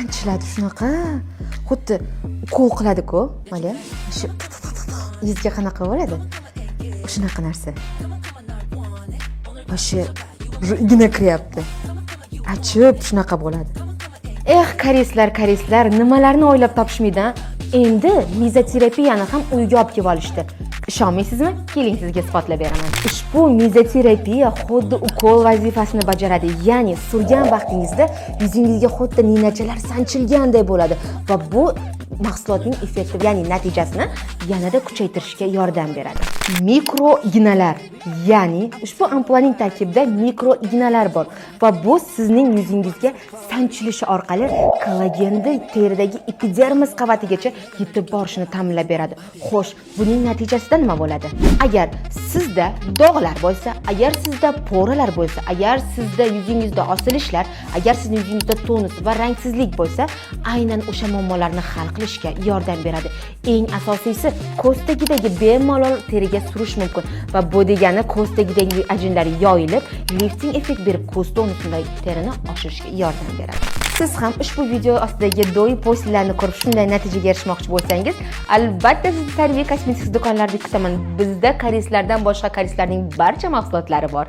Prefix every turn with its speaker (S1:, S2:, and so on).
S1: sanchiladi shunaqa. Xuddi ukol qiladi-ku, mana shu yuzga qanaqa bo'ladi? Shunaqa narsa. O'sha igna kiryapti. Achib shunaqa bo'ladi. Koreyslar, nimalarni o'ylab topishmaydi? Endi mezoterapiyani ham uyga olib kelib olishdi. Ishonmaysizmi? Keling sizga isbotlab beraman. Ushbu mezoterapiya xuddi ukol vazifasini bajaradi. Ya'ni surgan vaqtingizda yuzingizga xuddi ninachalar sanchilganday bo'ladi va bu mahsulotning effekti, ya'ni natijasini yanada kuchaytirishga yordam beradi. Mikro ignalar, ya'ni ushbu ampulaning tarkibida mikro ignalar bor va bu sizning yuzingizga sanchilishi orqali kollagenni teridagi epidermis qavatigacha yetib borishini ta'minlab beradi. Xo'sh, buning natijasida nima bo'ladi? Agar sizda dog'lar bo'lsa, agar sizda poralar bo'lsa, agar sizda yuzingizda osilishlar, agar sizning yuzingizda tonus va rangsizlik bo'lsa, aynan o'sha muammolarni hal qilishga yordam beradi. Eng asosiysi, ko'z tagidagi bemalol teriga surish mumkin va bu degani ko'z tagidagi ajinlar yoyilib, lifting effekt berib ko'z tonusini terini oshirishga yordam beradi. Siz ham ushbu video ostidagi do'y postlarni ko'rib shunday natijaga erishmoqchi bo'lsangiz, albatta sizni Tarbiya kosmetik do'konlarida kutaman. Bizda koreyslardan boshqa koreyslarning barcha mahsulotlari bor.